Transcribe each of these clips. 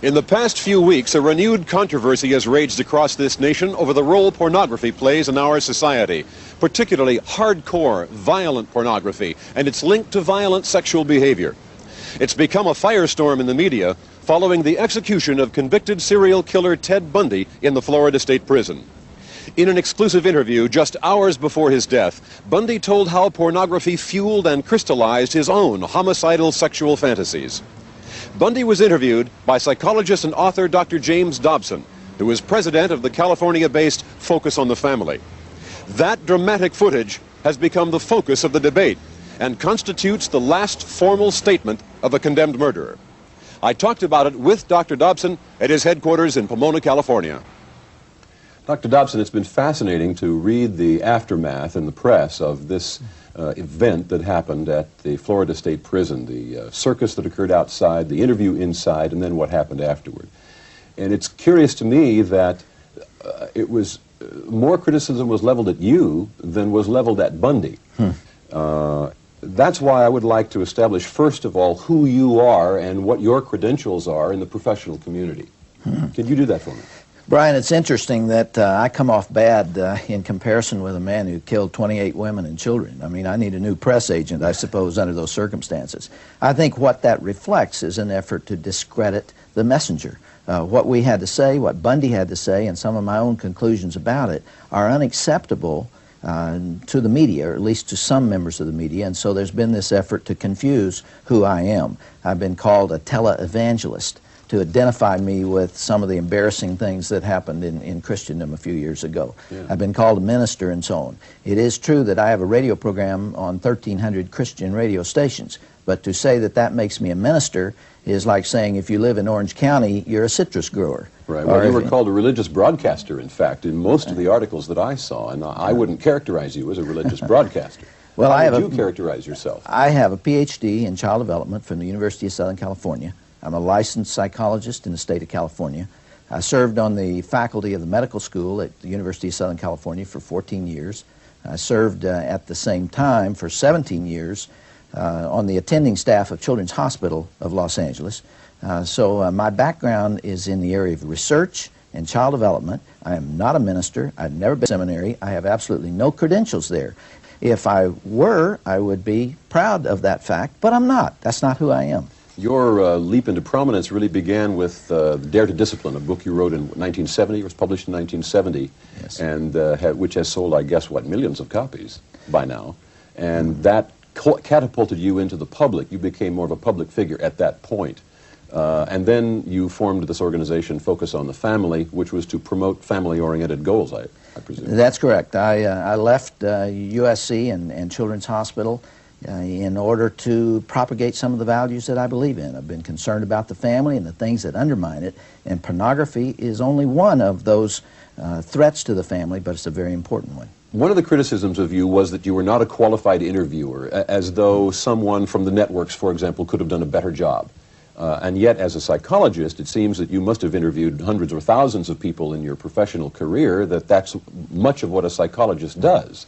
In the past few weeks, a renewed controversy has raged across this nation over the role pornography plays in our society, particularly hardcore, violent pornography and its link to violent sexual behavior. It's become a firestorm in the media following the execution of convicted serial killer Ted Bundy in the Florida State Prison. In an exclusive interview just hours before his death, Bundy told how pornography fueled and crystallized his own homicidal sexual fantasies. Bundy was interviewed by psychologist and author Dr. James Dobson, who is president of the California-based Focus on the Family. That dramatic footage has become the focus of the debate and constitutes the last formal statement of a condemned murderer. I talked about it with Dr. Dobson at his headquarters in Pomona, California. Dr. Dobson, it's been fascinating to read the aftermath in the press of this event that happened at the Florida State Prison, the circus that occurred outside, the interview inside, and then what happened afterward. And it's curious to me that it was more criticism was leveled at you than was leveled at Bundy. That's why I would like to establish, first of all, who you are and what your credentials are in the professional community. Could you do that for me? Brian, it's interesting that I come off bad in comparison with a man who killed 28 women and children. I mean, I need a new press agent, I suppose, under those circumstances. I think what that reflects is an effort to discredit the messenger. What we had to say, what Bundy had to say, and some of my own conclusions about it are unacceptable to the media, or at least to some members of the media, and so there's been this effort to confuse who I am. I've been called a televangelist, to identify me with some of the embarrassing things that happened in Christendom a few years ago. Yeah. I've been called a minister and so on. It is true that I have a radio program on 1,300 Christian radio stations, but to say that that makes me a minister is like saying if you live in Orange County, you're a citrus grower. Right. Well, you were called a religious broadcaster, in fact, in most of the articles that I saw, and I wouldn't characterize you as a religious broadcaster. Well, How would you characterize yourself? I have a PhD in child development from the University of Southern California. I'm a licensed psychologist in the state of California. I served on the faculty of the medical school at the University of Southern California for 14 years. I served at the same time for 17 years on the attending staff of Children's Hospital of Los Angeles. So my background is in the area of research and child development. I am not a minister. I've never been to seminary. I have absolutely no credentials there. If I were, I would be proud of that fact, but I'm not. That's not who I am. Your leap into prominence really began with Dare to Discipline, a book you wrote in 1970. It was published in 1970, yes. And which has sold, I guess, what, millions of copies by now. And that catapulted you into the public. You became more of a public figure at that point. And then you formed this organization, Focus on the Family, which was to promote family-oriented goals, I presume. That's correct. I left USC and Children's Hospital in order to propagate some of the values that I believe in. I've been concerned about the family and the things that undermine it, and pornography is only one of those threats to the family, but it's a very important one. One of the criticisms of you was that you were not a qualified interviewer, as though someone from the networks, for example, could have done a better job. And yet, as a psychologist, it seems that you must have interviewed hundreds or thousands of people in your professional career, that's much of what a psychologist does.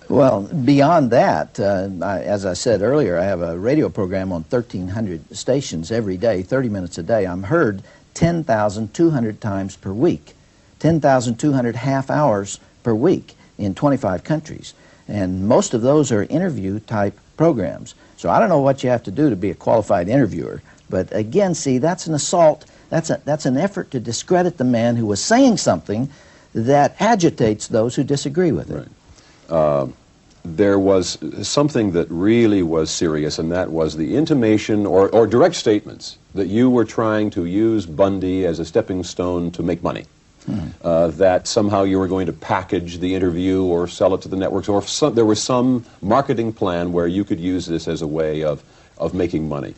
Well, beyond that, as I said earlier, I have a radio program on 1,300 stations every day, 30 minutes a day. I'm heard 10,200 times per week, 10,200 half hours per week in 25 countries. And most of those are interview-type programs. So I don't know what you have to do to be a qualified interviewer. But again, see, that's an assault. That's an effort to discredit the man who was saying something that agitates those who disagree with it. Right. There was something that really was serious, and that was the intimation or direct statements that you were trying to use Bundy as a stepping stone to make money. That somehow you were going to package the interview or sell it to the networks, or there was some marketing plan where you could use this as a way of making money.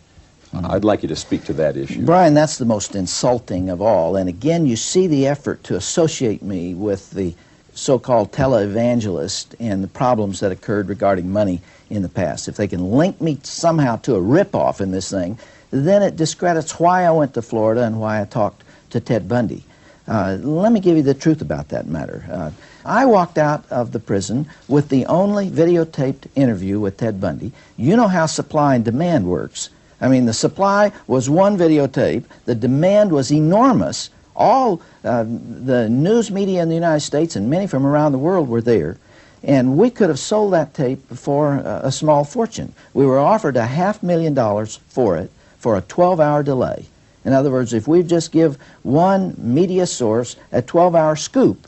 I'd like you to speak to that issue. Brian, that's the most insulting of all. And again, you see the effort to associate me with the so-called televangelist and the problems that occurred regarding money in the past. If they can link me somehow to a ripoff in this thing, then it discredits why I went to Florida and why I talked to Ted Bundy. Let me give you the truth about that matter. I walked out of the prison with the only videotaped interview with Ted Bundy. You know how supply and demand works. I mean, the supply was one videotape. The demand was enormous. All the news media in the United States and many from around the world were there. And we could have sold that tape for a small fortune. We were offered $500,000 for it for a 12-hour delay. In other words, if we just give one media source a 12-hour scoop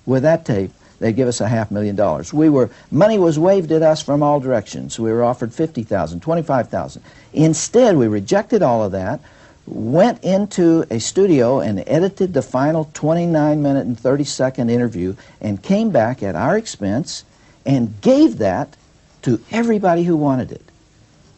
with that tape, they'd give us $500,000. Money was waved at us from all directions. We were offered $50,000, $25,000. Instead, we rejected all of that, went into a studio and edited the final 29-minute and 30-second interview and came back at our expense and gave that to everybody who wanted it.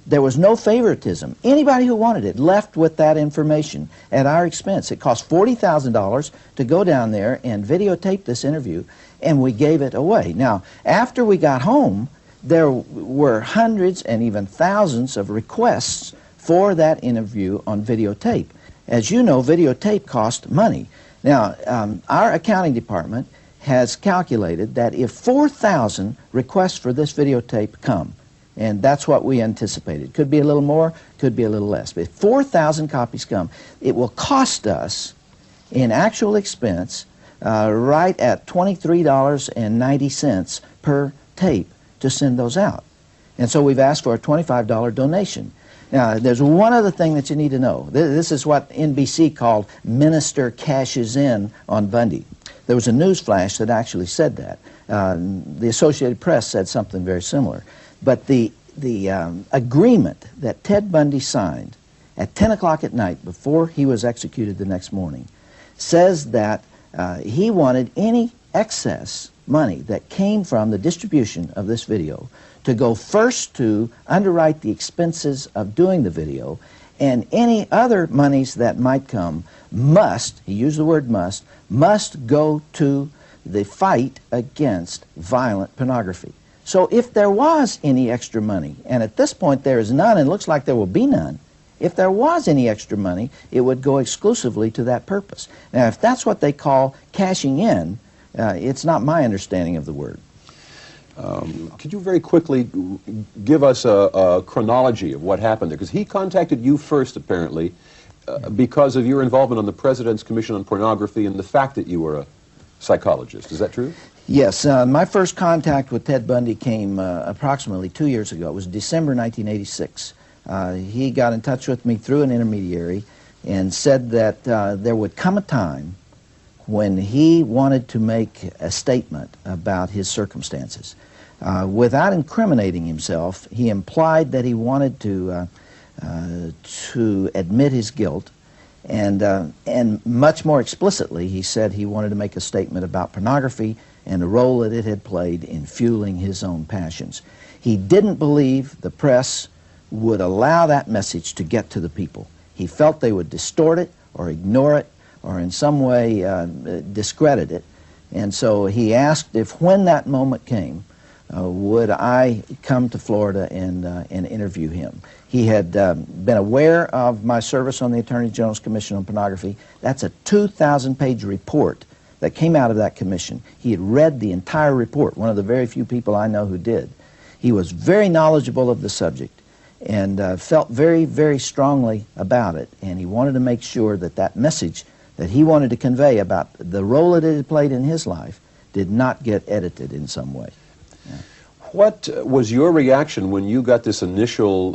There was no favoritism. Anybody who wanted it left with that information at our expense. It cost $40,000 to go down there and videotape this interview, and we gave it away. Now, after we got home, there were hundreds and even thousands of requests for that interview on videotape. As you know, videotape cost money. Now, our accounting department has calculated that if 4,000 requests for this videotape come, and that's what we anticipated. Could be a little more, could be a little less. But if 4,000 copies come, it will cost us, in actual expense, right at $23.90 per tape to send those out. And so we've asked for a $25 donation. Now, there's one other thing that you need to know. This is what NBC called minister cashes in on Bundy. There was a news flash that actually said that. The Associated Press said something very similar. But the agreement that Ted Bundy signed at 10 o'clock at night before he was executed the next morning says that he wanted any excess money that came from the distribution of this video to go first to underwrite the expenses of doing the video, and any other monies that might come must, he used the word must go to the fight against violent pornography. So if there was any extra money, and at this point there is none, and looks like there will be none, if there was any extra money, it would go exclusively to that purpose. Now, if that's what they call cashing in, it's not my understanding of the word. Could you very quickly give us a chronology of what happened there? Because he contacted you first, apparently, because of your involvement on the President's Commission on Pornography and the fact that you were a psychologist. Is that true? Yes. My first contact with Ted Bundy came approximately 2 years ago. It was December 1986. He got in touch with me through an intermediary and said that there would come a time when he wanted to make a statement about his circumstances. Without incriminating himself, he implied that he wanted to admit his guilt, and much more explicitly, he said he wanted to make a statement about pornography and the role that it had played in fueling his own passions. He didn't believe the press would allow that message to get to the people. He felt they would distort it or ignore it or in some way discredit it. And so he asked if when that moment came, would I come to Florida and interview him. He had been aware of my service on the Attorney General's Commission on Pornography. That's a 2,000-page report that came out of that commission. He had read the entire report, one of the very few people I know who did. He was very knowledgeable of the subject and felt very, very strongly about it, and he wanted to make sure that that message that he wanted to convey about the role that it had played in his life did not get edited in some way. Yeah. What was your reaction when you got this initial,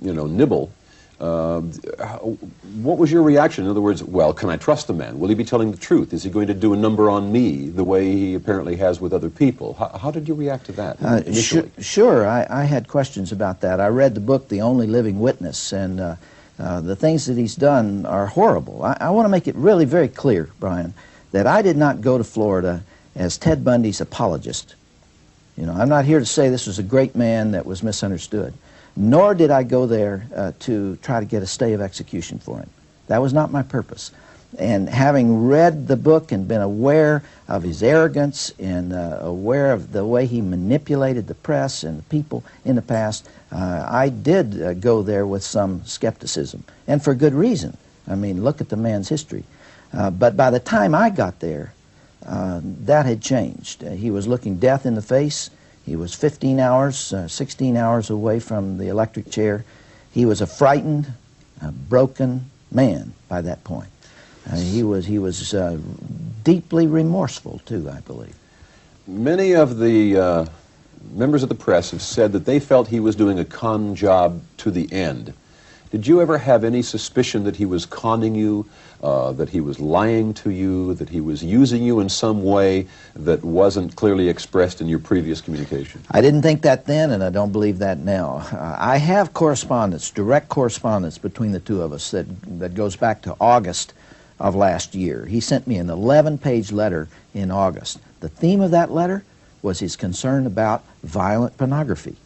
nibble? What was your reaction? In other words, well, can I trust the man? Will he be telling the truth? Is he going to do a number on me the way he apparently has with other people? How did you react to that initially? Sure, I had questions about that. I read the book, The Only Living Witness, and the things that he's done are horrible. I want to make it really very clear, Brian, that I did not go to Florida as Ted Bundy's apologist. You know, I'm not here to say this was a great man that was misunderstood, nor did I go there to try to get a stay of execution for him. That was not my purpose. And having read the book and been aware of his arrogance and aware of the way he manipulated the press and the people in the past, I did go there with some skepticism, and for good reason. I mean, look at the man's history. But by the time I got there, that had changed. He was looking death in the face. He was 15 hours, 16 hours away from the electric chair, He was a frightened, broken man by that point. He was deeply remorseful, too, I believe. Many of the members of the press have said that they felt he was doing a con job to the end. Did you ever have any suspicion that he was conning you, that he was lying to you, that he was using you in some way that wasn't clearly expressed in your previous communication? I didn't think that then, and I don't believe that now. I have correspondence, direct correspondence between the two of us that goes back to August of last year. He sent me an 11-page letter in August. The theme of that letter was his concern about violent pornography.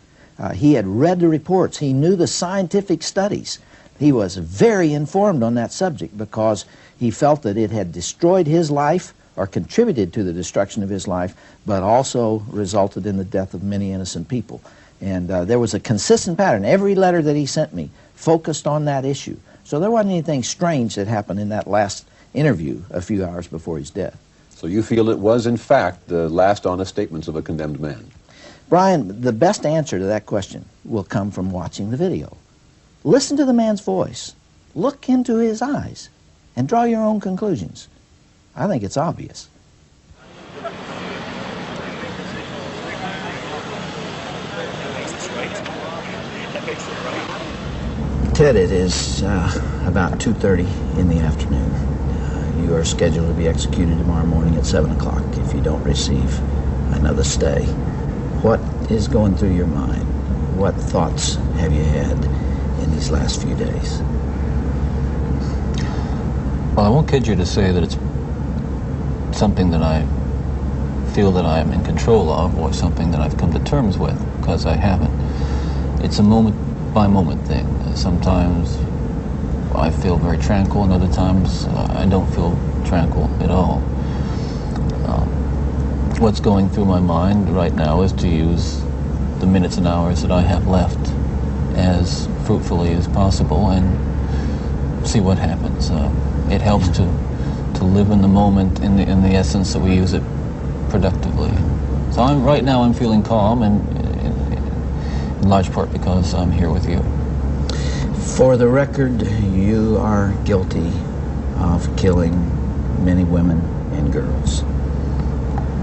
He had read the reports. He knew the scientific studies. He was very informed on that subject because he felt that it had destroyed his life or contributed to the destruction of his life, but also resulted in the death of many innocent people. And there was a consistent pattern. Every letter that he sent me focused on that issue. So there wasn't anything strange that happened in that last interview a few hours before his death. So you feel it was, in fact, the last honest statements of a condemned man? Brian, the best answer to that question will come from watching the video. Listen to the man's voice, look into his eyes, and draw your own conclusions. I think it's obvious. Ted, it is about 2:30 in the afternoon. You are scheduled to be executed tomorrow morning at 7 o'clock if you don't receive another stay. What is going through your mind? What thoughts have you had in these last few days? Well, I won't kid you to say that it's something that I feel that I am in control of or something that I've come to terms with, because I haven't. It's a moment-by-moment thing. Sometimes I feel very tranquil, and other times I don't feel tranquil at all. What's going through my mind right now is to use the minutes and hours that I have left as fruitfully as possible and see what happens. It helps to live in the moment in the essence that we use it productively. So right now I'm feeling calm, and in large part because I'm here with you. For the record, you are guilty of killing many women and girls.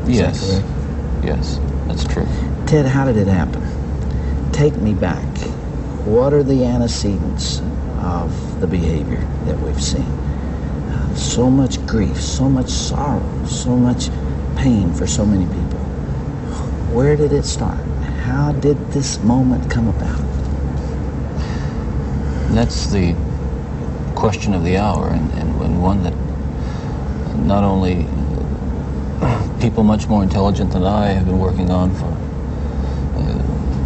Is Yes. that correct? Yes, that's true. Ted, how did it happen? Take me back. What are the antecedents of the behavior that we've seen? So much grief, so much sorrow, so much pain for so many people. Where did it start? How did this moment come about? That's the question of the hour, and one that not only people much more intelligent than I have been working on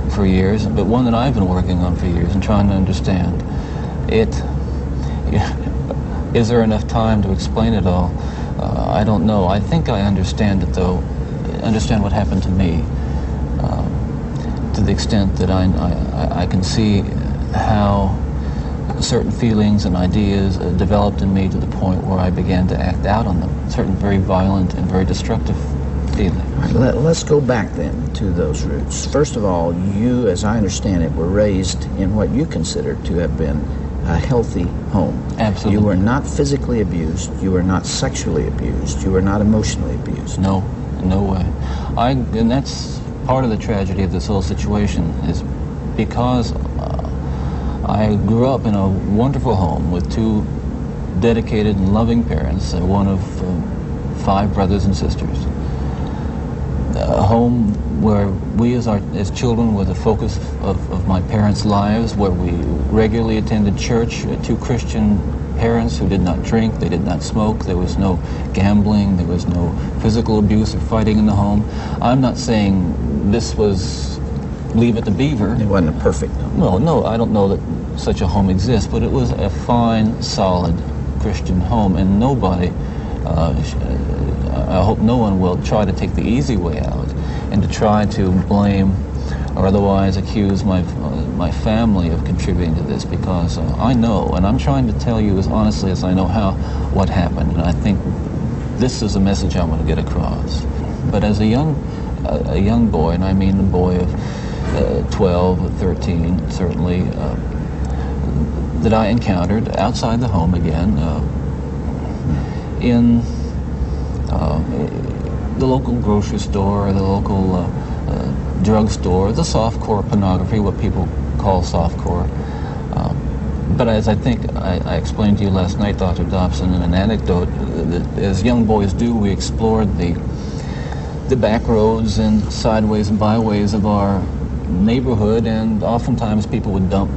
for years, but one that I've been working on for years and trying to understand. Is there enough time to explain it all? I don't know. I think I understand it, though. Understand what happened to me, to the extent that I can see how certain feelings and ideas developed in me to the point where I began to act out on them. Certain very violent and very destructive feelings. All right, let's go back then to those roots. First of all, you, as I understand it, were raised in what you consider to have been a healthy home. Absolutely. You were not physically abused. You were not sexually abused. You were not emotionally abused. No, no way. And that's part of the tragedy of this whole situation, is because I grew up in a wonderful home with two dedicated and loving parents, one of 5 brothers and sisters. A home where we as children were the focus of my parents' lives, where we regularly attended church, 2 Christian parents who did not drink, they did not smoke, there was no gambling, there was no physical abuse or fighting in the home. I'm not saying this was Leave It to Beaver. It wasn't a perfect home. No, I don't know that such a home exists, but it was a fine, solid Christian home, and nobody, I hope no one will try to take the easy way out and to try to blame or otherwise accuse my family of contributing to this, because I know, and I'm trying to tell you as honestly as I know what happened, and I think this is a message I want to get across. But as a young boy, and I mean a boy of 12 or 13, certainly, that I encountered outside the home again, in the local grocery store, the local drugstore, the softcore pornography, what people call softcore. But as I think I explained to you last night, Dr. Dobson, in an anecdote, that as young boys do, we explored the back roads and sideways and byways of our neighborhood, and oftentimes people would dump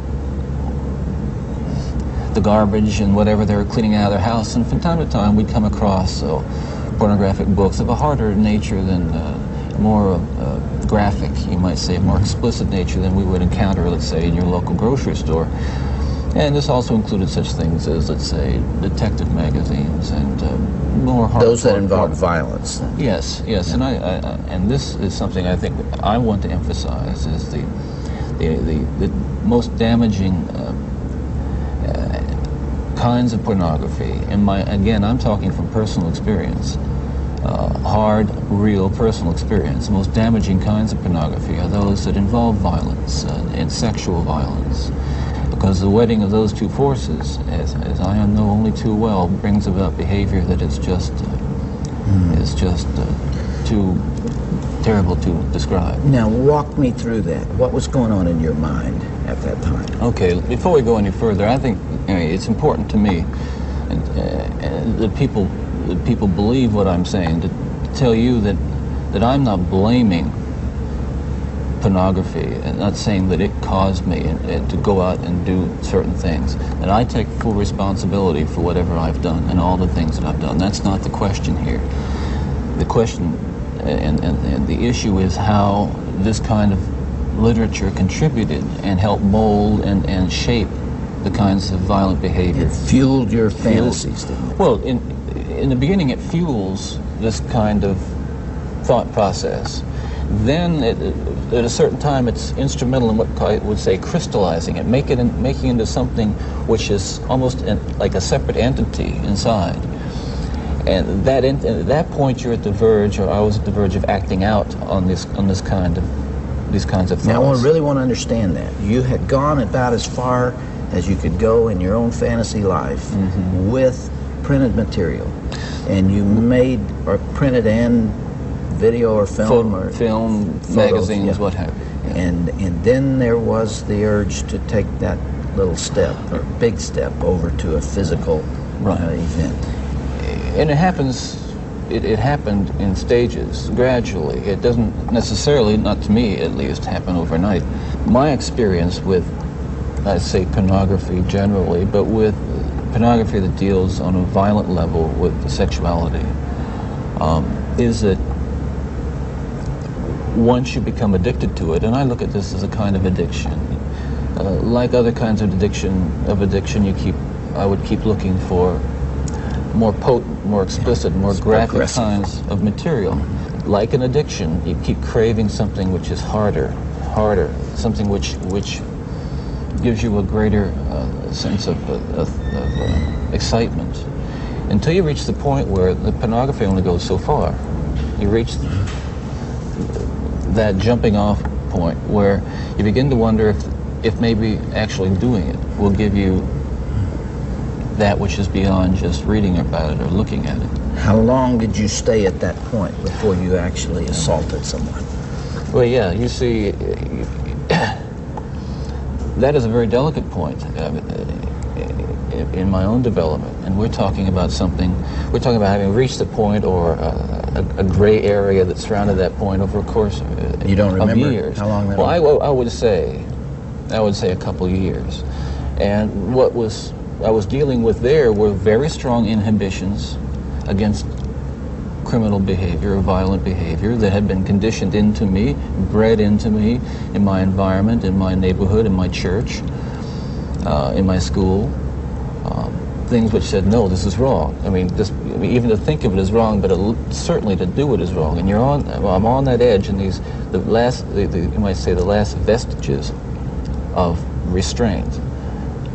the garbage and whatever they were cleaning out of their house, and from time to time we'd come across pornographic books of a harder nature than more graphic, you might say, more explicit nature than we would encounter, let's say, in your local grocery store. And this also included such things as, let's say, detective magazines and more hardcore. Those that involve violence. Then. Yes, yes, and and this is something I think I want to emphasize is the most damaging kinds of pornography. Again, I'm talking from personal experience. Hard, real, personal experience. The most damaging kinds of pornography are those that involve violence and sexual violence, because the wedding of those two forces, as I know only too well, brings about behavior that is just too terrible to describe. Now, walk me through that. What was going on in your mind at that time? Okay, before we go any further, I think it's important to me, and that people believe what I'm saying, to tell you that I'm not blaming pornography and not saying that it caused me to go out and do certain things. And I take full responsibility for whatever I've done and all the things that I've done. That's not the question here. The question and the issue is how this kind of literature contributed and helped mold and shape the kinds of violent behavior. It fueled your fantasies, didn't it? Well, in the beginning, it fuels this kind of thought process. Then, at a certain time, it's instrumental in what I would say crystallizing it, making it into something which is almost like a separate entity inside. And at that point, you're at the verge, or I was at the verge of acting out on these kinds of thoughts. Now, I really want to understand that. You had gone about as far as you could go in your own fantasy life with printed material, and you made or printed and video or film photos, magazines, what have you. Yeah. And then there was the urge to take that little step or big step over to a physical event. And it happened in stages, gradually. It doesn't necessarily, not to me at least, happen overnight. My experience with, I'd say, pornography generally, but with pornography that deals on a violent level with sexuality, is that once you become addicted to it, and I look at this as a kind of addiction, like other kinds of addiction, I would keep looking for more potent, more explicit, more graphic kinds of material. Like an addiction, you keep craving something which is harder, something which gives you a greater sense of excitement, until you reach the point where the pornography only goes so far. You reach that jumping off point where you begin to wonder if maybe actually doing it will give you that which is beyond just reading about it or looking at it. How long did you stay at that point before you actually assaulted someone? Well, yeah, you see, that is a very delicate point in my own development, and we're talking about having reached the point, or a gray area that surrounded that point over a course of you don't remember years. How long that was? Well, I would say a couple of years. And what I was dealing with there were very strong inhibitions against criminal behavior or violent behavior that had been conditioned into me, bred into me in my environment, in my neighborhood, in my church, in my school. Things which said, no, this is wrong. I mean, even to think of it is wrong, but certainly to do it is wrong. And I'm on that edge, and you might say the last vestiges of restraint,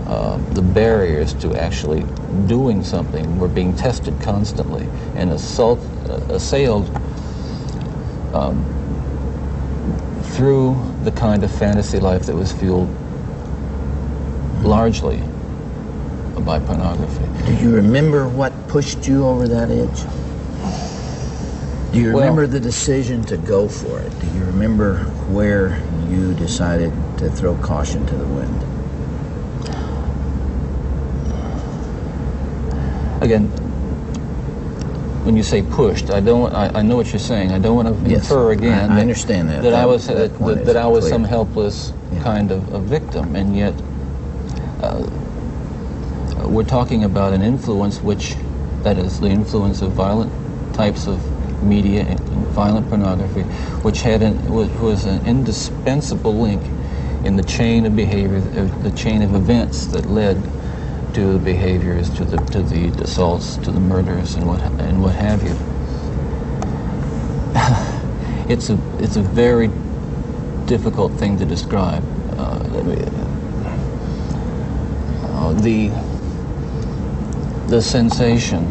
the barriers to actually doing something were being tested constantly and assailed through the kind of fantasy life that was fueled largely by pornography. Do you remember what pushed you over that edge? Do you remember the decision to go for it? Do you remember where you decided to throw caution to the wind? Again, when you say pushed, I know what you're saying. I don't want to infer again. I understand that. That I was some helpless kind of a victim, and yet we're talking about an influence that is the influence of violent types of media and violent pornography, which was an indispensable link in the chain of behavior, the chain of events that led to the behaviors, to the assaults, to the murders, and what have you. It's a very difficult thing to describe. The sensation,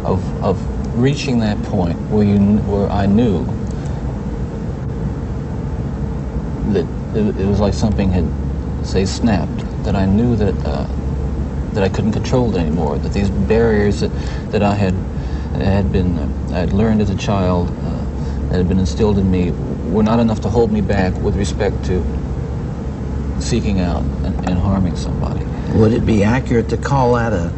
of reaching that point where I knew that it was like something had, say, snapped, that I knew that I couldn't control it anymore, that these barriers that I had learned as a child, that had been instilled in me, were not enough to hold me back with respect to seeking out and harming somebody. Would it be accurate to call that a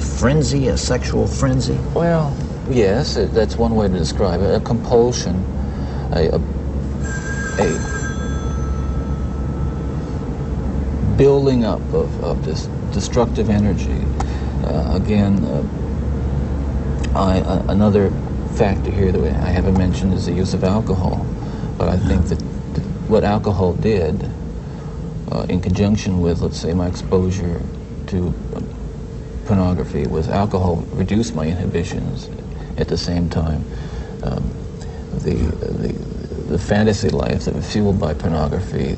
frenzy, a sexual frenzy? Well, yes, that's one way to describe it. A compulsion, a building up of this destructive energy. Another factor here that I haven't mentioned is the use of alcohol. But I think that what alcohol did, in conjunction with, let's say, my exposure to pornography, was alcohol reduced my inhibitions. At the same time, the fantasy life that was fueled by pornography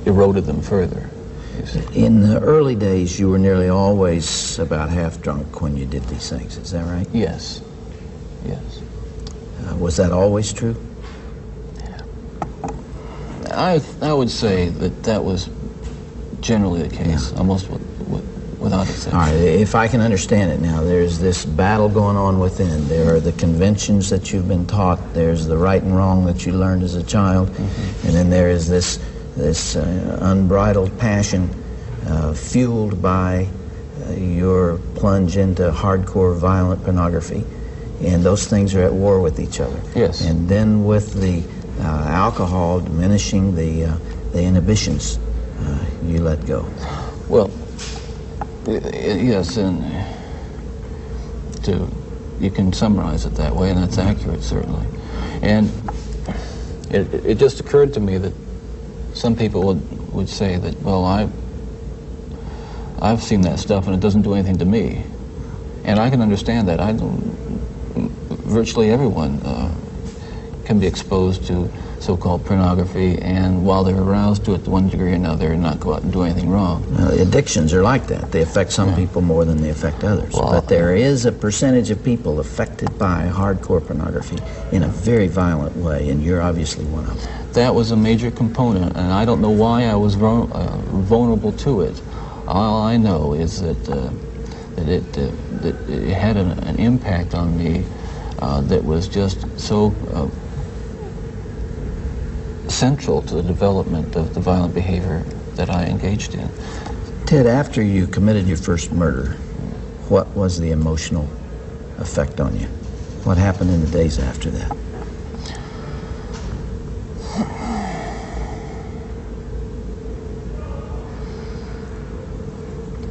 eroded them further. In the early days, you were nearly always about half drunk when you did these things. Is that right? Yes. Yes. Was that always true? I would say that was generally the case, almost without exception. All right, if I can understand it now, there's this battle going on within. There are the conventions that you've been taught. There's the right and wrong that you learned as a child. Mm-hmm. And then there is this unbridled passion fueled by your plunge into hardcore violent pornography. And those things are at war with each other. Yes. And then with the alcohol diminishing the inhibitions, you let go. Well, yes, and you can summarize it that way, and that's accurate, certainly. And it just occurred to me that some people would say that, well, I've seen that stuff and it doesn't do anything to me. And I can understand that. Virtually everyone can be exposed to so-called pornography, and while they're aroused to it to one degree or another, not go out and do anything wrong. Well, addictions are like that. They affect some people more than they affect others. Well, but there is a percentage of people affected by hardcore pornography in a very violent way, and you're obviously one of them. That was a major component, and I don't know why I was vulnerable to it. All I know is that it had an impact on me that was just so central to the development of the violent behavior that I engaged in. Ted, after you committed your first murder, what was the emotional effect on you? What happened in the days after that?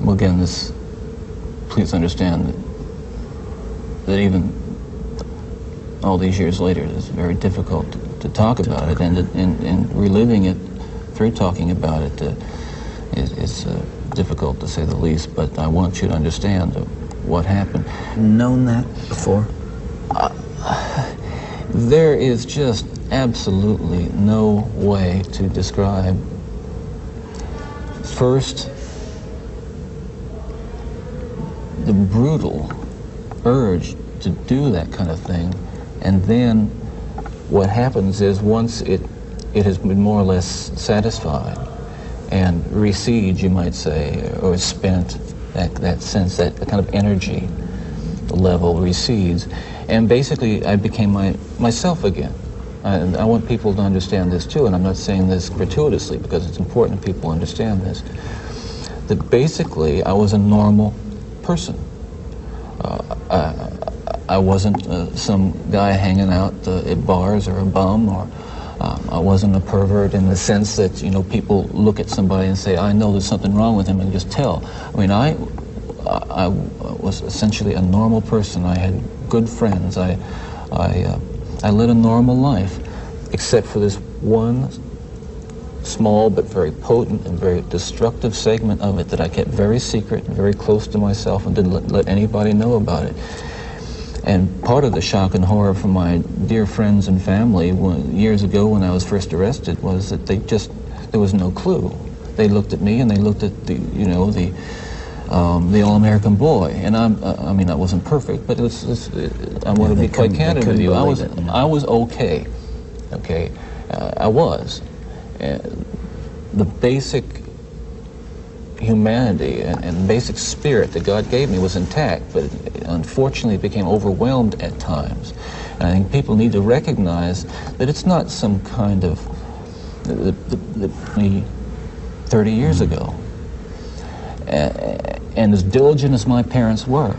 Well, again, please understand that even all these years later, it's very difficult to talk about it, and reliving it through talking about it is difficult, to say the least. But I want you to understand what happened. Known that before? There is just absolutely no way to describe, first, the brutal urge to do that kind of thing, and then what happens is once it it has been more or less satisfied and recedes, you might say, or spent. That sense, that kind of energy level recedes, and basically I became myself again. And I want people to understand this too, and I'm not saying this gratuitously because it's important that people understand this, that basically I was a normal person. I wasn't some guy hanging out at bars or a bum, or I wasn't a pervert in the sense that, you know, people look at somebody and say, I know there's something wrong with him, and just tell. I mean, I was essentially a normal person. I had good friends. I led a normal life, except for this one small but very potent and very destructive segment of it that I kept very secret and very close to myself and didn't let anybody know about it. And part of the shock and horror from my dear friends and family years ago when I was first arrested was that there was no clue. They looked at me and they looked at the all-American boy. And I mean, I wasn't perfect, but I want to be quite candid with you. I was okay. Okay, I was. The basic humanity and basic spirit that God gave me was intact, but unfortunately it became overwhelmed at times. And I think people need to recognize that it's not some kind of 30 years ago. And as diligent as my parents were,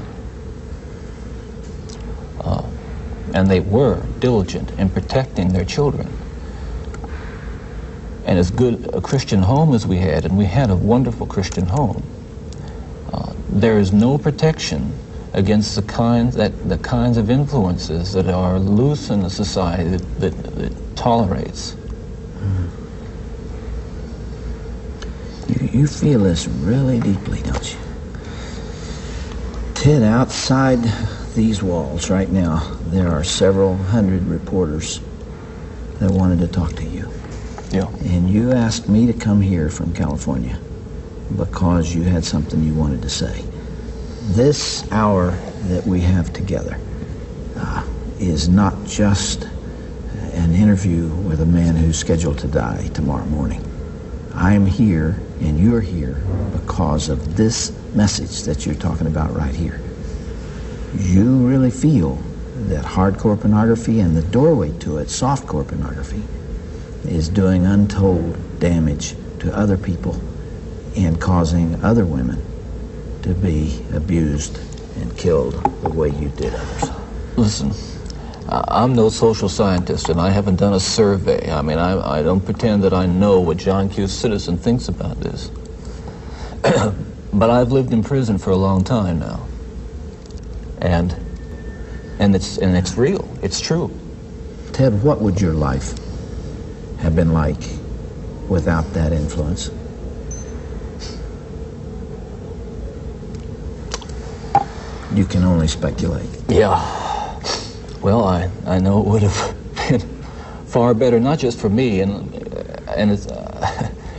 and they were diligent in protecting their children, and as good a Christian home as we had, and we had a wonderful Christian home, there is no protection against the kinds of influences that are loose in a society that tolerates. You feel this really deeply, don't you? Ted, outside these walls right now, there are several hundred reporters that wanted to talk to you. Yeah. And you asked me to come here from California because you had something you wanted to say. This hour that we have together is not just an interview with a man who's scheduled to die tomorrow morning. I'm here and you're here because of this message that you're talking about right here. You really feel that hardcore pornography and the doorway to it, softcore pornography, is doing untold damage to other people and causing other women to be abused and killed the way you did others. Listen, I'm no social scientist, and I haven't done a survey. I mean, I don't pretend that I know what John Q. Citizen thinks about this. But I've lived in prison for a long time now, and it's real. It's true. Ted, what would your life have been like without that influence? You can only speculate. Yeah. Well, I know it would have been far better, not just for me, and it's,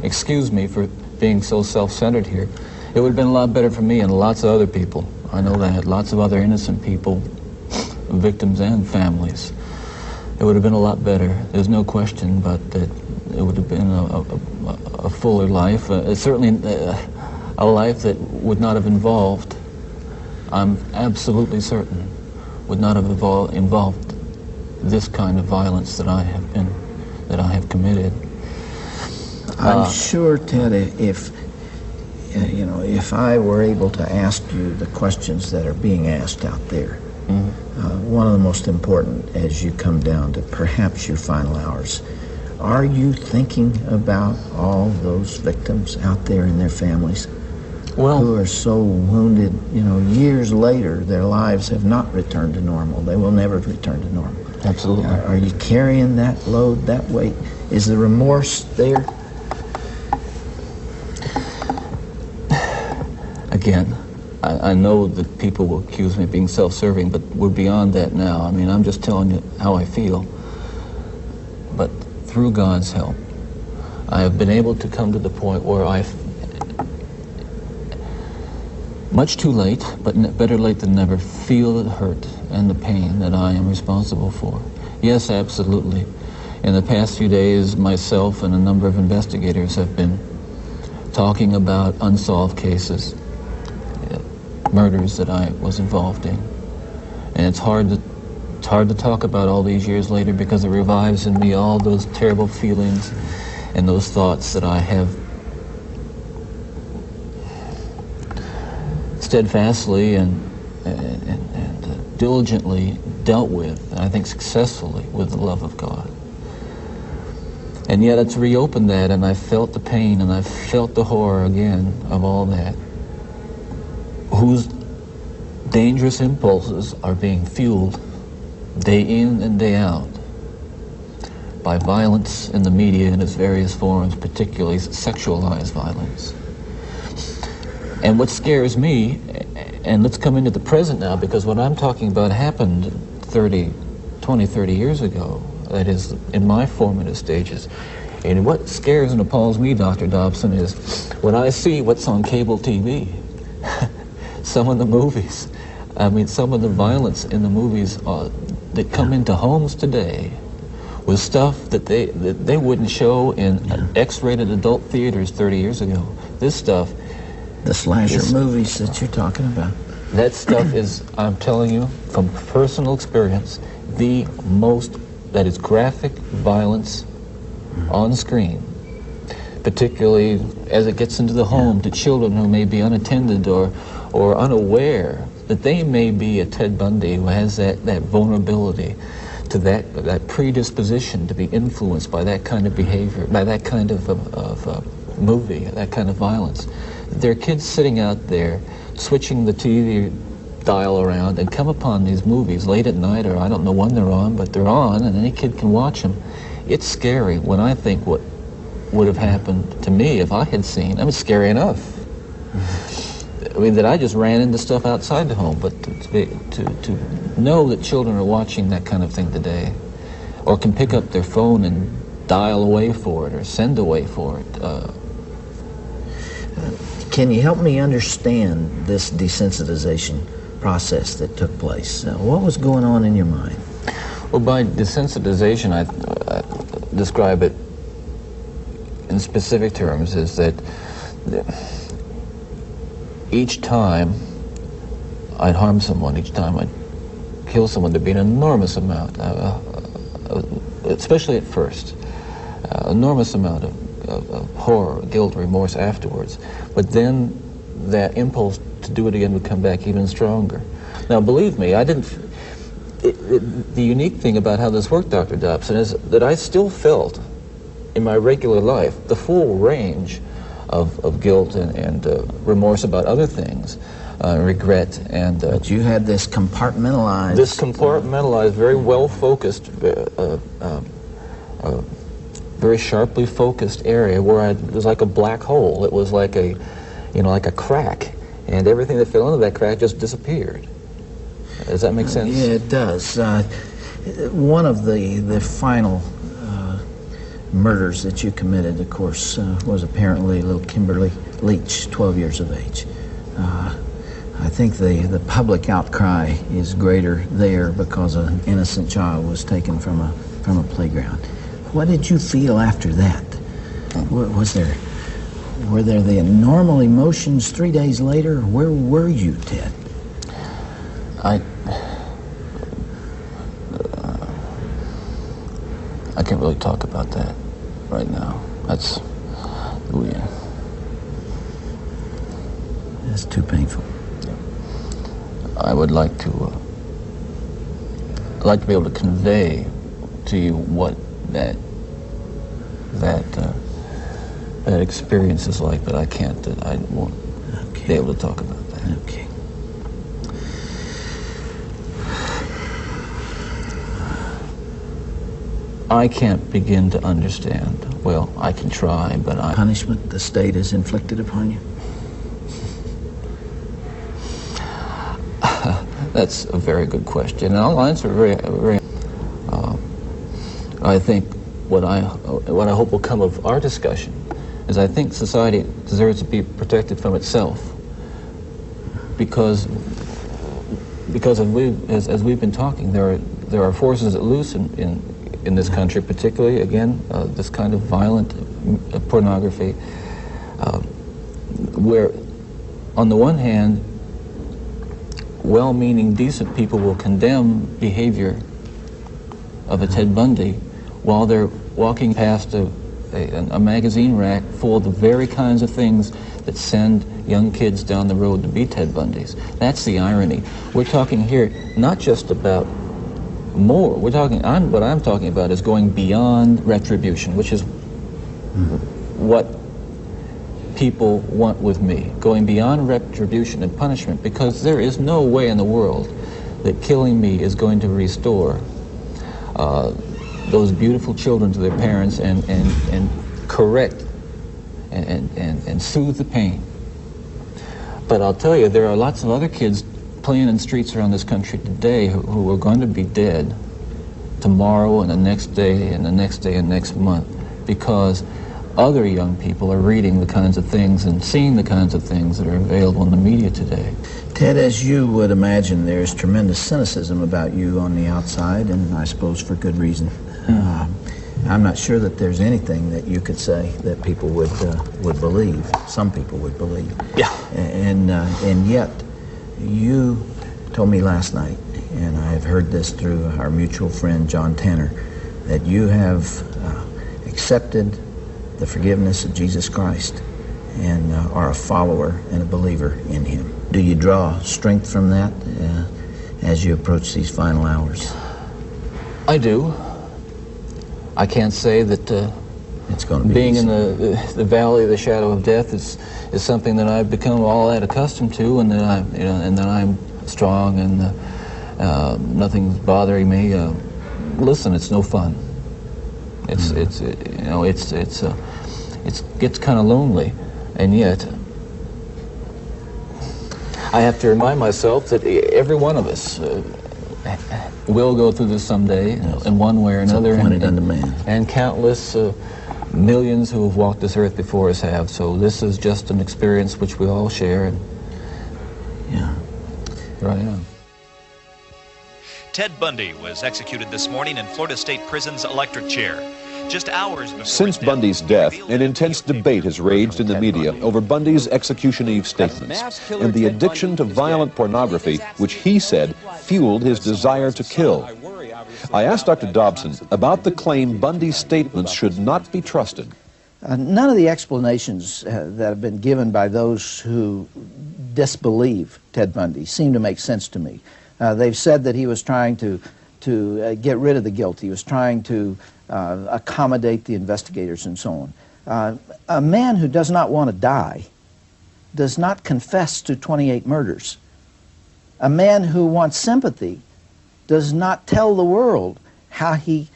excuse me for being so self-centered here. It would have been a lot better for me and lots of other people. I know that, lots of other innocent people, victims and families. It would have been a lot better. There's no question, but that it would have been a fuller life. Certainly a life that would not have involved, I'm absolutely certain, would not have involved this kind of violence that I have committed. I'm sure, Ted, if I were able to ask you the questions that are being asked out there, one of the most important as you come down to perhaps your final hours, are you thinking about all those victims out there and their families who are so wounded, years later, their lives have not returned to normal. They will never return to normal. Absolutely. Are you carrying that load, that weight? Is the remorse there? Again, I know that people will accuse me of being self-serving, but we're beyond that now. I mean, I'm just telling you how I feel. But through God's help, I have been able to come to the point where much too late, but better late than never, feel the hurt and the pain that I am responsible for. Yes, absolutely. In the past few days, myself and a number of investigators have been talking about unsolved cases, murders that I was involved in. And it's hard to talk about all these years later because it revives in me all those terrible feelings and those thoughts that I have steadfastly and diligently dealt with, and I think successfully, with the love of God. And yet it's reopened that, and I felt the pain and I felt the horror again of all that. Whose dangerous impulses are being fueled day in and day out by violence in the media in its various forms, particularly sexualized violence. And what scares me, and let's come into the present now, because what I'm talking about happened 20, 30 years ago. That is, in my formative stages. And what scares and appalls me, Dr. Dobson, is when I see what's on cable TV, some of the movies, I mean, some of the violence in the movies that come into homes today with stuff that they wouldn't show in X-rated adult theaters 30 years ago. This stuff... The slasher movies that you're talking about. That stuff is, I'm telling you, from personal experience, the most... that is graphic violence on screen, particularly as it gets into the home to children who may be unattended or unaware that they may be a Ted Bundy who has that vulnerability to that predisposition to be influenced by that kind of behavior, by that kind of movie, that kind of violence. There are kids sitting out there switching the TV dial around and come upon these movies late at night, or I don't know when they're on, but they're on and any kid can watch them. It's scary when I think what would have happened to me if I had seen. I mean, it's scary enough. I mean, that I just ran into stuff outside the home, but to know that children are watching that kind of thing today, or can pick up their phone and dial away for it or send away for it. Can you help me understand this desensitization process that took place? What was going on in your mind? Well, by desensitization, I describe it in specific terms is that each time I'd harm someone, each time I'd kill someone, there'd be an enormous amount, especially at first, enormous amount of horror, guilt, remorse afterwards. But then that impulse to do it again would come back even stronger. Now, believe me, the unique thing about how this worked, Dr. Dobson, is that I still felt in my regular life the full range of guilt and remorse about other things, regret and... but you had this compartmentalized... This compartmentalized, very well-focused, very sharply focused area where it was like a black hole. It was like a, like a crack, and everything that fell into that crack just disappeared. Does that make sense? Yeah, it does. One of the final murders that you committed, of course, was apparently little Kimberly Leach, 12 years of age. I think the public outcry is greater there because an innocent child was taken from a playground. What did you feel after that? Were there the normal emotions 3 days later? Where were you, Ted? I can't really talk about that right now. That's too painful. I would like to be able to convey to you what that experience is like, but I can't. I won't be able to talk about that. Okay. I can't begin to understand. Well, I can try, but Punishment the state has inflicted upon you? That's a very good question, and I'll answer very. I think what I hope will come of our discussion is I think society deserves to be protected from itself, because as we've been talking, there are forces at loose in in this country, particularly, again, this kind of violent pornography, where, on the one hand, well-meaning, decent people will condemn behavior of a Ted Bundy while they're walking past a magazine rack full of the very kinds of things that send young kids down the road to be Ted Bundys. That's the irony. We're talking here not just about more. What I'm talking about is going beyond retribution, which is what people want with me. Going beyond retribution and punishment, because there is no way in the world that killing me is going to restore those beautiful children to their parents and correct and soothe the pain. But I'll tell you, there are lots of other kids playing in streets around this country today who are going to be dead tomorrow and the next day and the next day and next month, because other young people are reading the kinds of things and seeing the kinds of things that are available in the media today. Ted, as you would imagine, there's tremendous cynicism about you on the outside, and I suppose for good reason. I'm not sure that there's anything that you could say that people would believe. Some people would believe. Yeah. And yet, you told me last night, and I have heard this through our mutual friend John Tanner, that you have accepted the forgiveness of Jesus Christ and are a follower and a believer in Him. Do you draw strength from that as you approach these final hours? I do. I can't say that it's going to be being easy. in the valley of the shadow of death is something that I've become all that accustomed to, and that I'm strong and nothing's bothering me. Listen, it's no fun. It gets kind of lonely, and yet I have to remind myself that every one of us will go through this someday, in one way or another, and countless millions who have walked this earth before us have. So this is just an experience which we all share, and yeah, here I am. Ted Bundy was executed this morning in Florida State Prison's electric chair. Just hours before Since Bundy's death, an intense debate has raged in the media over Bundy's execution eve statements and the addiction to violent pornography, which he said fueled his desire to kill. I asked Dr. Dobson about the claim Bundy's statements should not be trusted. None of the explanations that have been given by those who disbelieve Ted Bundy seem to make sense to me. They've said that he was trying to get rid of the guilt. He was trying to accommodate the investigators and so on. A man who does not want to die does not confess to 28 murders. A man who wants sympathy does not tell the world how he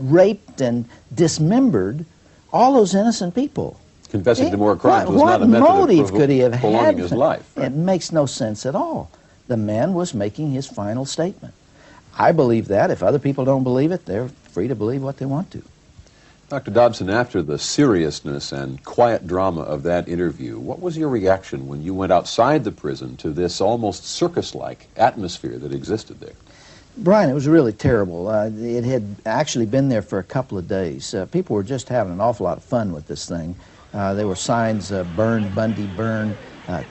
raped and dismembered all those innocent people. Confessing to more crimes was what not a method motive could he have prolonging had? his life. Right? It makes no sense at all. The man was making his final statement. I believe that. If other people don't believe it, they're free to believe what they want to. Dr. Dobson, after the seriousness and quiet drama of that interview, what was your reaction when you went outside the prison to this almost circus-like atmosphere that existed there? Brian, it was really terrible. It had actually been there for a couple of days. People were just having an awful lot of fun with this thing. There were signs, burn, Bundy, burn.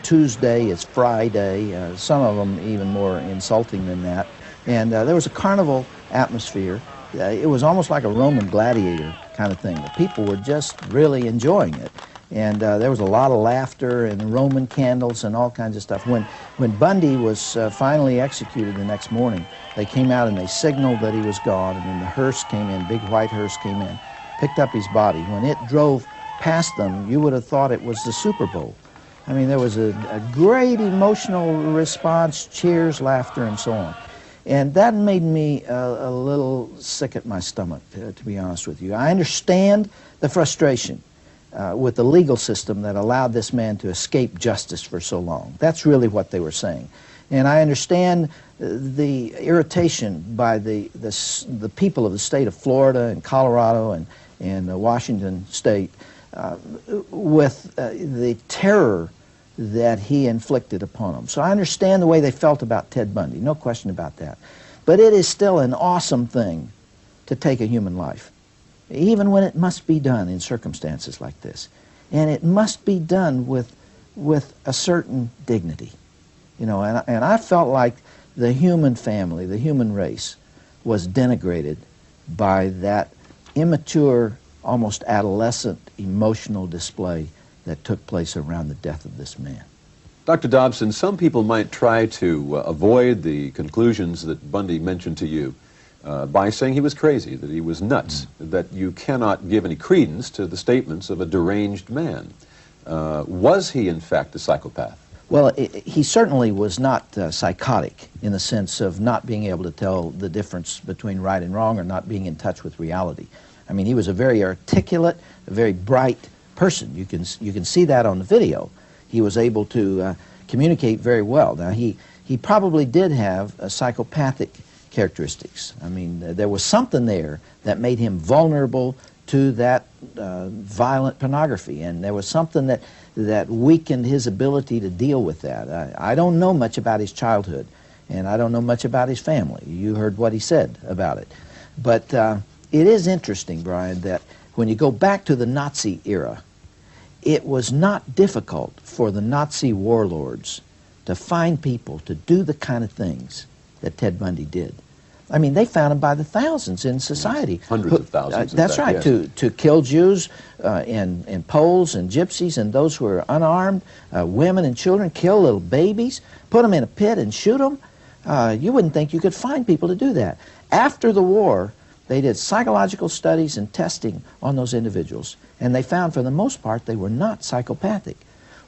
Tuesday is Friday. Some of them even more insulting than that. And there was a carnival atmosphere. It was almost like a Roman gladiator kind of thing. The people were just really enjoying it. And there was a lot of laughter and Roman candles and all kinds of stuff. When Bundy was finally executed the next morning, they came out and they signaled that he was gone, and then the hearse came in, big white hearse came in, picked up his body. When it drove past them, you would have thought it was the Super Bowl. I mean, there was a great emotional response, cheers, laughter, and so on. And that made me a little sick at my stomach, to be honest with you. I understand the frustration with the legal system that allowed this man to escape justice for so long. That's really what they were saying. And I understand the irritation by the people of the state of Florida and Colorado and Washington State with the terror that he inflicted upon them. So I understand the way they felt about Ted Bundy, no question about that. But it is still an awesome thing to take a human life, even when it must be done in circumstances like this. And it must be done with a certain dignity. You know, and I felt like the human family, the human race, was denigrated by that immature, almost adolescent emotional display that took place around the death of this man. Dr. Dobson, some people might try to avoid the conclusions that Bundy mentioned to you by saying he was crazy, that he was nuts, that you cannot give any credence to the statements of a deranged man. Was he, in fact, a psychopath? Well, he certainly was not psychotic in the sense of not being able to tell the difference between right and wrong or not being in touch with reality. I mean, he was a very articulate, a very bright person. You can see that on the video. He was able to communicate very well. Now, he probably did have psychopathic characteristics. I mean, there was something there that made him vulnerable to that violent pornography, and there was something that weakened his ability to deal with that. I don't know much about his childhood, and I don't know much about his family. You heard what he said about it. But it is interesting, Brian, that when you go back to the Nazi era, it was not difficult for the Nazi warlords to find people to do the kind of things that Ted Bundy did. I mean, they found them by the thousands in society. Hundreds of thousands. That's right, yes. To kill Jews and Poles and Gypsies and those who were unarmed, women and children, kill little babies, put them in a pit and shoot them. You wouldn't think you could find people to do that. After the war, they did psychological studies and testing on those individuals, and they found for the most part they were not psychopathic.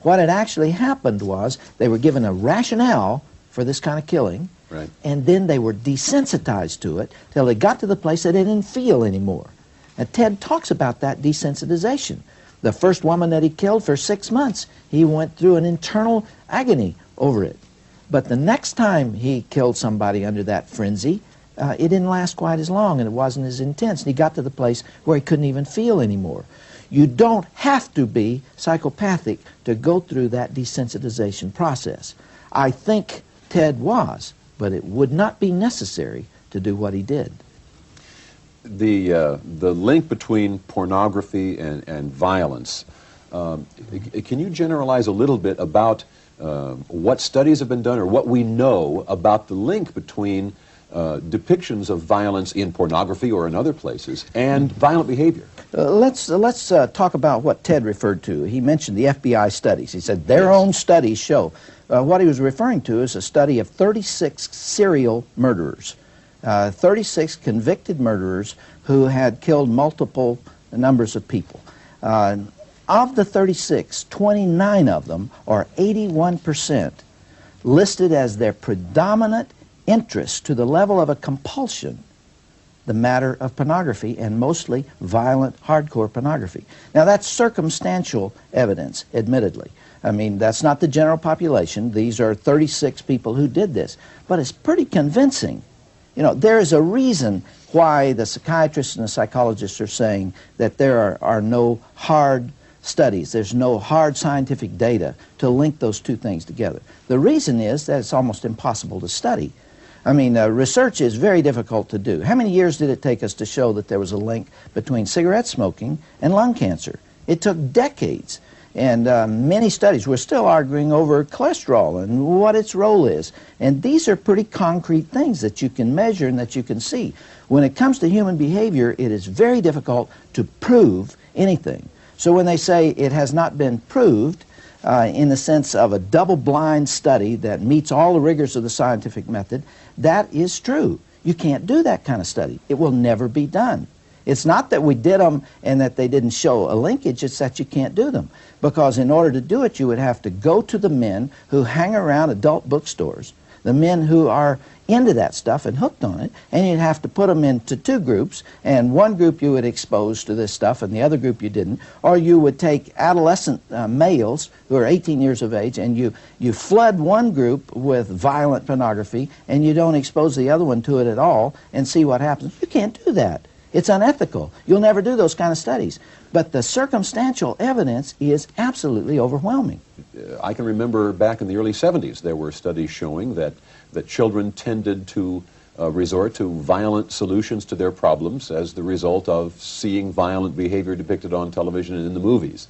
What had actually happened was they were given a rationale for this kind of killing, right, and then they were desensitized to it till they got to the place that they didn't feel anymore. And Ted talks about that desensitization. The first woman that he killed, for 6 months, he went through an internal agony over it. But the next time he killed somebody under that frenzy, it didn't last quite as long, and it wasn't as intense. And he got to the place where he couldn't even feel anymore. You don't have to be psychopathic to go through that desensitization process. I think Ted was, but it would not be necessary to do what he did. The link between pornography and violence, can you generalize a little bit about what studies have been done or what we know about the link between depictions of violence in pornography or in other places and violent behavior? Let's talk about what Ted referred to. He mentioned the FBI studies. He said their own studies show. What he was referring to is a study of 36 serial murderers, 36 convicted murderers who had killed multiple numbers of people. Of the 36, 29 of them, or 81%, listed as their predominant interest to the level of a compulsion the matter of pornography, and mostly violent, hardcore pornography. Now, that's circumstantial evidence, admittedly. I mean, that's not the general population. These are 36 people who did this. But it's pretty convincing. You know, there is a reason why the psychiatrists and the psychologists are saying that there are no hard studies, there's no hard scientific data to link those two things together. The reason is that it's almost impossible to study. I mean, research is very difficult to do. How many years did it take us to show that there was a link between cigarette smoking and lung cancer? It took decades. And many studies, we're still arguing over cholesterol and what its role is. And these are pretty concrete things that you can measure and that you can see. When it comes to human behavior, it is very difficult to prove anything. So when they say it has not been proved, in the sense of a double-blind study that meets all the rigors of the scientific method, that is true. You can't do that kind of study. It will never be done. It's not that we did them and that they didn't show a linkage, it's that you can't do them. Because in order to do it, you would have to go to the men who hang around adult bookstores, the men who are into that stuff and hooked on it, and you'd have to put them into two groups, and one group you would expose to this stuff and the other group you didn't, or you would take adolescent males who are 18 years of age and you flood one group with violent pornography and you don't expose the other one to it at all and see what happens. You can't do that. It's unethical. You'll never do those kind of studies. But the circumstantial evidence is absolutely overwhelming. I can remember back in the early 70s there were studies showing that children tended to resort to violent solutions to their problems as the result of seeing violent behavior depicted on television and in the movies.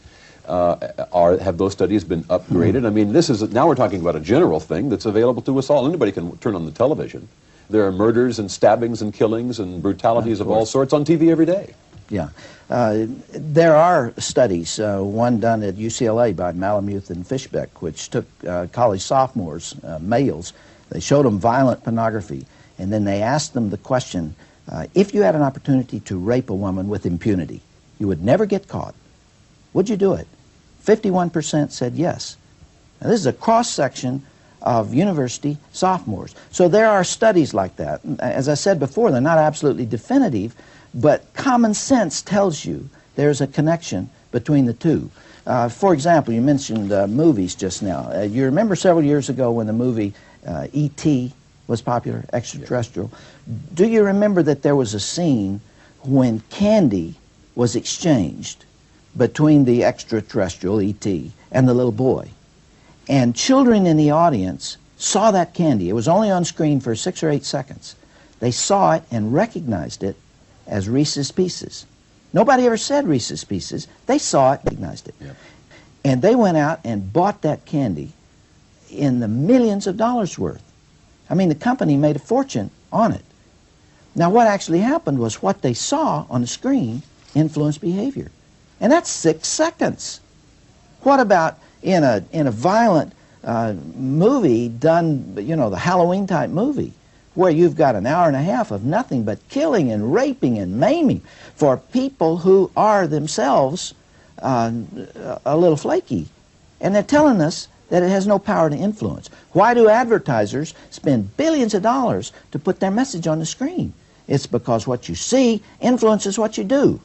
Have those studies been upgraded? I mean, now we're talking about a general thing that's available to us all. Anybody can turn on the television. There are murders and stabbings and killings and brutalities of all sorts on TV every day. Yeah. There are studies, one done at UCLA by Malamuth and Fishbeck, which took college sophomores, males. They showed them violent pornography, and then they asked them the question, if you had an opportunity to rape a woman with impunity, you would never get caught, would you do it? 51% said yes. Now, this is a cross-section of university sophomores. So there are studies like that. As I said before, they're not absolutely definitive, but common sense tells you there's a connection between the two. For example, you mentioned movies just now. You remember several years ago when the movie E.T. was popular, extraterrestrial. Do you remember that there was a scene when candy was exchanged between the extraterrestrial, E.T., and the little boy? And children in the audience saw that candy. It was only on screen for 6 or 8 seconds. They saw it and recognized it as Reese's Pieces. Nobody ever said Reese's Pieces. They saw it, recognized it. Yep. And they went out and bought that candy in the millions of dollars worth. I mean, the company made a fortune on it. Now, what actually happened was what they saw on the screen influenced behavior. And that's 6 seconds. What about in a violent movie done, you know, the Halloween type movie, where you've got an hour and a half of nothing but killing and raping and maiming for people who are themselves a little flaky. And they're telling us that it has no power to influence. Why do advertisers spend billions of dollars to put their message on the screen? It's because what you see influences what you do.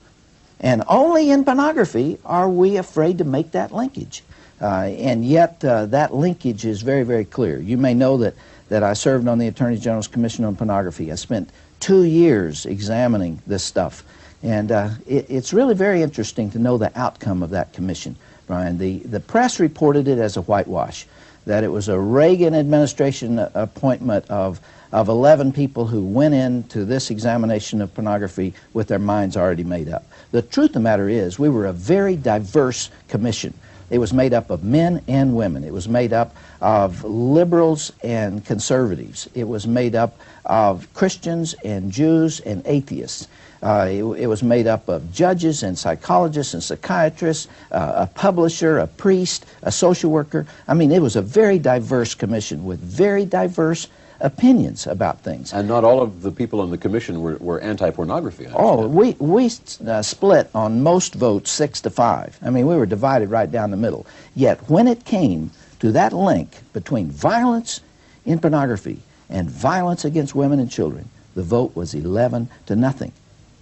And only in pornography are we afraid to make that linkage. And yet that linkage is very, very clear. You may know that I served on the Attorney General's Commission on Pornography. I spent 2 years examining this stuff. And it's really very interesting to know the outcome of that commission, Brian. The press reported it as a whitewash, that it was a Reagan administration appointment of 11 people who went into this examination of pornography with their minds already made up. The truth of the matter is we were a very diverse commission. It was made up of men and women. It was made up of liberals and conservatives. It was made up of Christians and Jews and atheists. It was made up of judges and psychologists and psychiatrists, a publisher, a priest, a social worker. I mean, it was a very diverse commission with very diverse opinions about things. And not all of the people on the commission were anti-pornography. Oh, we split on most votes 6 to 5. I mean, we were divided right down the middle. Yet when it came to that link between violence in pornography and violence against women and children, the vote was 11 to nothing.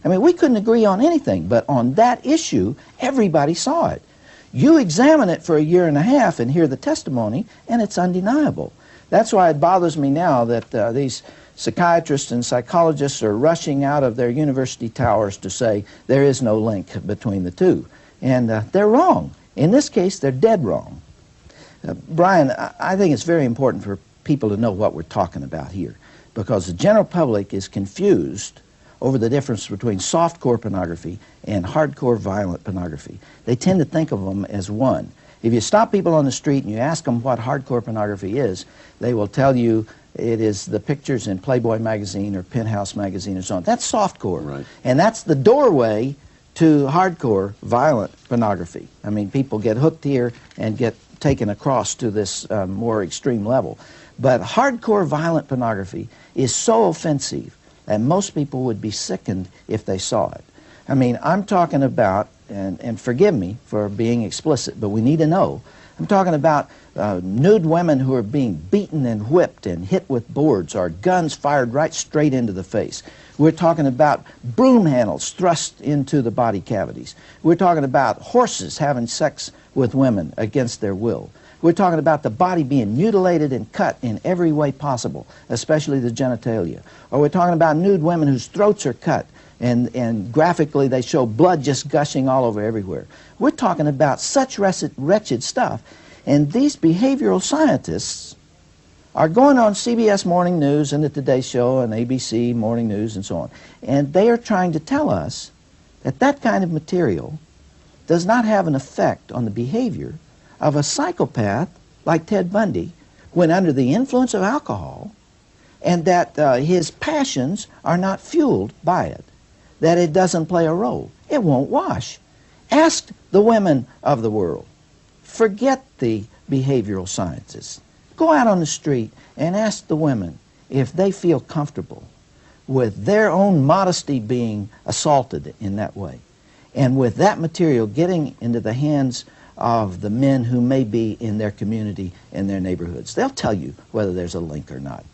I mean, we couldn't agree on anything, but on that issue, everybody saw it. You examine it for a year and a half and hear the testimony, and it's undeniable. That's why it bothers me now that these psychiatrists and psychologists are rushing out of their university towers to say there is no link between the two. And they're wrong. In this case, they're dead wrong. Brian, I think it's very important for people to know what we're talking about here, because the general public is confused over the difference between softcore pornography and hardcore violent pornography. They tend to think of them as one. If you stop people on the street and you ask them what hardcore pornography is, they will tell you it is the pictures in Playboy magazine or Penthouse magazine and so on. That's softcore. Right. And that's the doorway to hardcore violent pornography. I mean, people get hooked here and get taken across to this more extreme level. But hardcore violent pornography is so offensive that most people would be sickened if they saw it. I mean, I'm talking about, and forgive me for being explicit, but we need to know, I'm talking about nude women who are being beaten and whipped and hit with boards or guns fired right straight into the face. We're talking about broom handles thrust into the body cavities. We're talking about horses having sex with women against their will. We're talking about the body being mutilated and cut in every way possible, especially the genitalia. Or we're talking about nude women whose throats are cut and graphically they show blood just gushing all over everywhere. We're talking about such wretched stuff. And these behavioral scientists are going on CBS Morning News and the Today Show and ABC Morning News and so on. And they are trying to tell us that that kind of material does not have an effect on the behavior of a psychopath like Ted Bundy when under the influence of alcohol, and that his passions are not fueled by it, that it doesn't play a role. It won't wash. Ask the women of the world. Forget the behavioral sciences. Go out on the street and ask the women if they feel comfortable with their own modesty being assaulted in that way, and with that material getting into the hands of the men who may be in their community, in their neighborhoods. They'll tell you whether there's a link or not.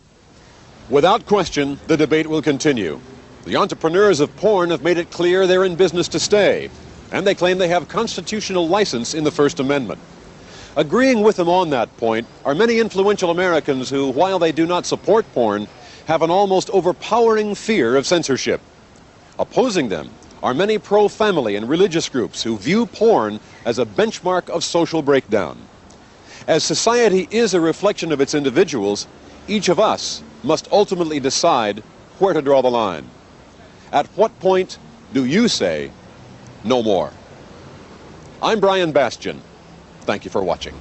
Without question, the debate will continue. The entrepreneurs of porn have made it clear they're in business to stay, and they claim they have constitutional license in the First Amendment. Agreeing with them on that point are many influential Americans who, while they do not support porn, have an almost overpowering fear of censorship. Opposing them are many pro-family and religious groups who view porn as a benchmark of social breakdown. As society is a reflection of its individuals, each of us must ultimately decide where to draw the line. At what point do you say, no more? I'm Brian Bastian. Thank you for watching.